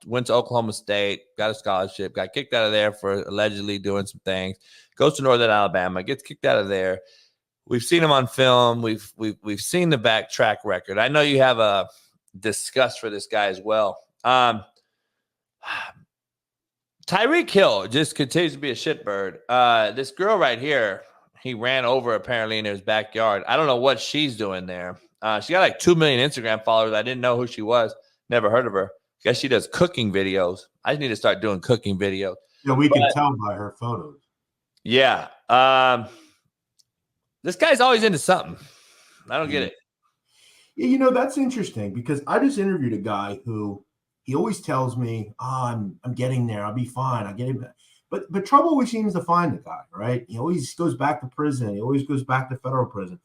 went to Oklahoma State, got a scholarship, got kicked out of there for allegedly doing some things, goes to Northern Alabama, gets kicked out of there. We've seen him on film. We've seen the back track record. I know you have a disgust for this guy as well. Tyreek Hill just continues to be a shitbird. This girl right here, he ran over apparently in his backyard. I don't know what she's doing there. She got like 2 million Instagram followers. I didn't know who she was. Never heard of her. Guess she does cooking videos. I just need to start doing cooking videos. Yeah, we can tell by her photos. Yeah. This guy's always into something. I don't get it. Yeah, you know, that's interesting because I just interviewed a guy who he always tells me, I'm getting there. I'll be fine. I'll get it. But trouble always seems to find the guy, right? He always goes back to prison. He always goes back to federal prison.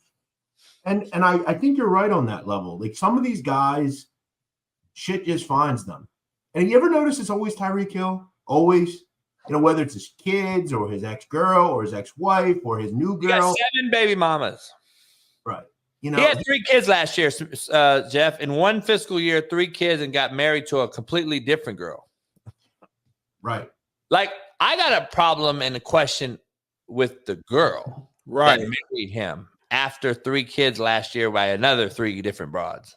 And I think you're right on that level. Like some of these guys, shit just finds them. And you ever notice it's always Tyreek Hill? Always. You know, whether it's his kids or his ex-girl or his ex-wife or his new girl. He got 7 baby mamas. Right. You know, he had 3 kids last year, Jeff. In one fiscal year, 3 kids and got married to a completely different girl. Right. Like, I got a problem and a question with the girl that married him after 3 kids last year by another 3 different broads.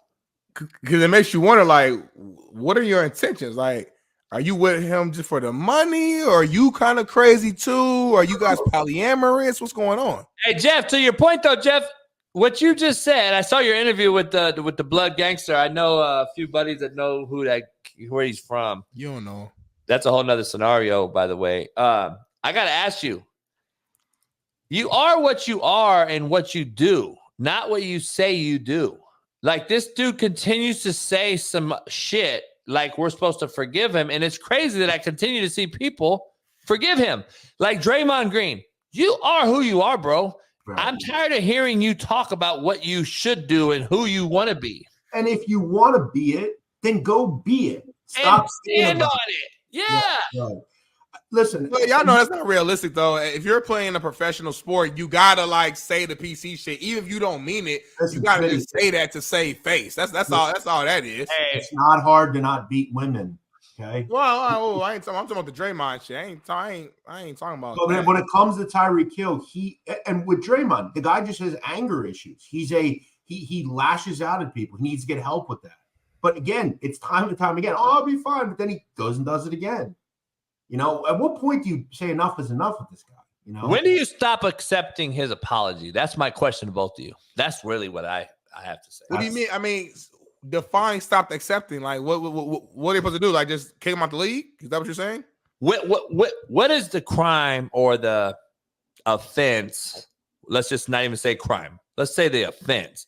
Because it makes you wonder, like, what are your intentions? Like, are you with him just for the money, or are you kind of crazy too? Are you guys polyamorous? What's going on? Hey, Jeff, to your point though, Jeff, what you just said, I saw your interview with the Blood Gangster. I know a few buddies that know where he's from. You don't know. That's a whole nother scenario, by the way. I gotta ask you. You are what you are and what you do, not what you say you do. Like this dude continues to say some shit like we're supposed to forgive him. And it's crazy that I continue to see people forgive him. Like Draymond Green, you are who you are, bro. Right. I'm tired of hearing you talk about what you should do and who you want to be. And if you want to be it, then go be it. Stop and stand on it. Yeah. Right. Listen, well, y'all know that's not realistic though. If you're playing a professional sport, you gotta like say the PC shit, even if you don't mean it. You gotta just say that to save face. That's all. That's all that is. Hey, it's not hard to not beat women. Okay. Well, I'm talking about the Draymond shit. I ain't talking about. So when it comes to Tyreek Hill, and with Draymond, the guy just has anger issues. He lashes out at people. He needs to get help with that. But again, it's time and time again. Oh, I'll be fine. But then he goes and does it again. You know, at what point do you say enough is enough with this guy? You know, when do you stop accepting his apology? That's my question to both of you. That's really what I have to say. What do you mean? I mean, define stopped accepting. Like, what are they supposed to do? Like, just kick him out the league? Is that what you're saying? What is the crime or the offense? Let's just not even say crime. Let's say the offense.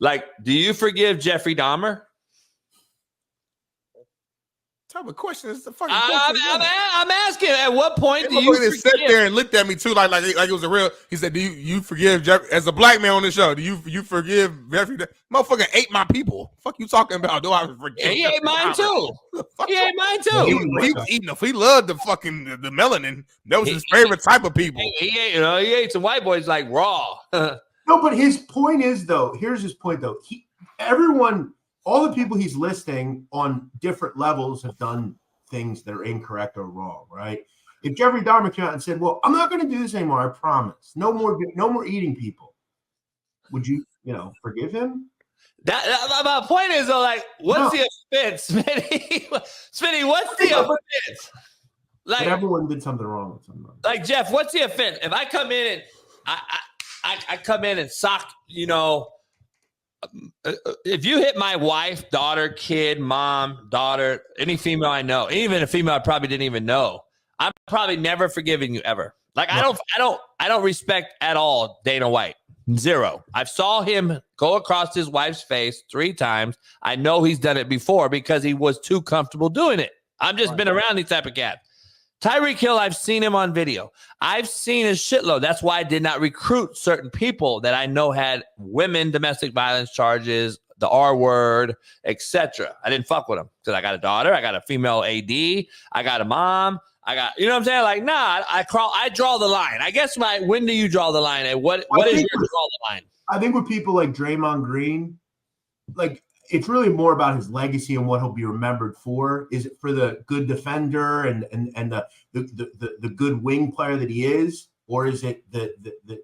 Like, do you forgive Jeffrey Dahmer? Type of question is the fucking question. I'm asking. At what point do you just sit there and looked at me too, like it was a real? He said, "Do you forgive Jeff as a black man on the show? Do you forgive Jeffrey? Motherfucker ate my people. Fuck you talking about? Do I forgive? Yeah, he ate mine too. He ate mine too. He was eating. He loved the fucking the melanin. That was his favorite type of people. He ate some white boys like raw. No, but his point is though. Here's his point though. All the people he's listing on different levels have done things that are incorrect or wrong, right? If Jeffrey Dahmer came out and said, "Well, I'm not going to do this anymore. I promise. No more eating people," would you forgive him? My point is though, like, what's the offense, Smitty? Smitty, what's the offense? Like, but everyone did something wrong with somebody. Like Jeff, what's the offense? If I come in and I come in and sock, if you hit my wife, daughter, kid, mom, daughter, any female I know, even a female I probably didn't even know, I'm probably never forgiving you ever. Like I don't respect at all Dana White. Zero. I saw him go across his wife's face 3 times. I know he's done it before because he was too comfortable doing it. I've just been around these type of cats. Tyreek Hill, I've seen him on video. I've seen his shitload. That's why I did not recruit certain people that I know had women domestic violence charges, the R word, etc. I didn't fuck with them because I got a daughter, I got a female AD, I got a mom, I got, you know what I'm saying? Like, nah, I draw the line. I guess when do you draw the line? And what is your draw the line? I think with people like Draymond Green, like it's really more about his legacy and what he'll be remembered for. Is it for the good defender and the good wing player that he is, or is it the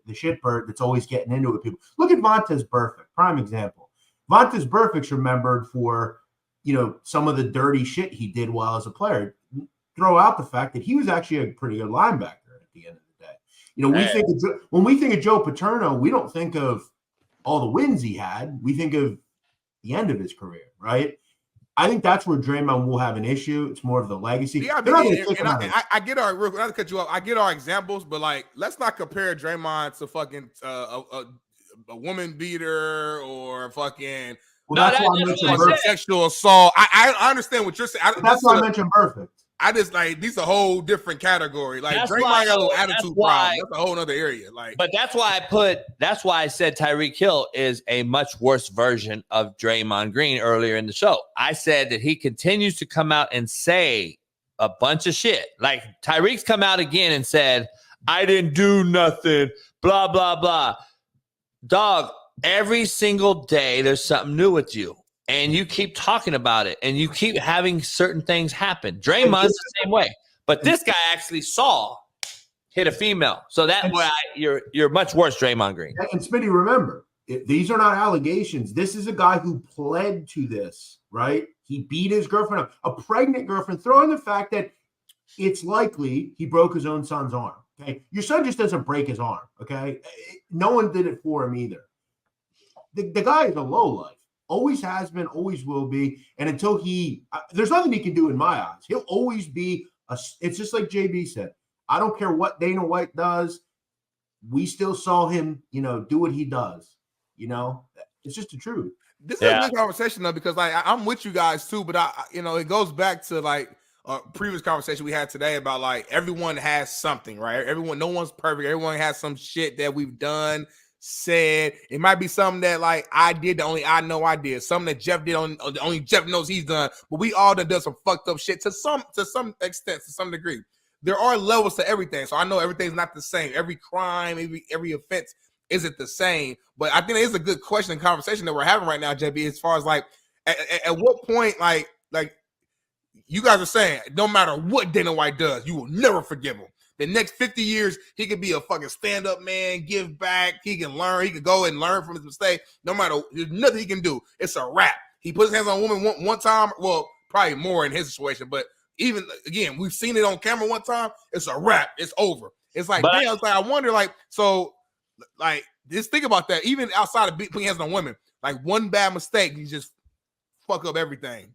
shitbird that's always getting into it with people? Look at Vontaze Burfict, prime example. Vontaze Burfict's remembered for, some of the dirty shit he did while as a player. Throw out the fact that he was actually a pretty good linebacker at the end of the day. When we think of Joe Paterno, we don't think of all the wins he had. We think of the end of his career, right? I think that's where Draymond will have an issue. It's more of the legacy. Yeah, I get our real quick, not to cut you off. I get our examples, but let's not compare Draymond to fucking a woman beater or fucking that's why I mentioned sexual assault. I understand what you're saying. That's why I mentioned Burfict. I just these a whole different category. Draymond got a little attitude problem. That's a whole other area. But that's why I said Tyreek Hill is a much worse version of Draymond Green earlier in the show. I said that he continues to come out and say a bunch of shit. Like Tyreek's come out again and said, I didn't do nothing, blah, blah, blah. Dog, every single day there's something new with you. And you keep talking about it, and you keep having certain things happen. Draymond's the same way, but this guy actually hit a female. So that's why you're much worse, Draymond Green. And Smitty, remember, these are not allegations. This is a guy who pled to this, right? He beat his girlfriend up, a pregnant girlfriend. Throw in the fact that it's likely he broke his own son's arm. Okay, your son just doesn't break his arm. Okay, no one did it for him either. The guy is a lowlife. Always has been, always will be. And until there's nothing he can do in my eyes. He'll always be it's just like JB said. I don't care what Dana White does. We still saw him, do what he does. It's just the truth. This is a good conversation though, because I'm with you guys too, but it goes back to a previous conversation we had today about everyone has something, right? No one's perfect. Everyone has some shit that we've done, said. It might be something that I did, only I know I did. Something that Jeff did, only Jeff knows he's done. But we all done some fucked up shit to some extent, to some degree. There are levels to everything, so I know everything's not the same. Every crime, every offense isn't the same. But I think it's a good question and conversation that we're having right now, JB. As far as at what point, you guys are saying, no matter what Dana White does, you will never forgive him. The next 50 years, he could be a fucking stand-up man, give back. He can learn. He could go and learn from his mistake. No matter, there's nothing he can do. It's a wrap. He puts his hands on a woman one time. Well, probably more in his situation. But even, again, we've seen it on camera one time. It's a wrap. It's over. It's damn, I wonder, just think about that. Even outside of putting hands on women, one bad mistake, you just fuck up everything.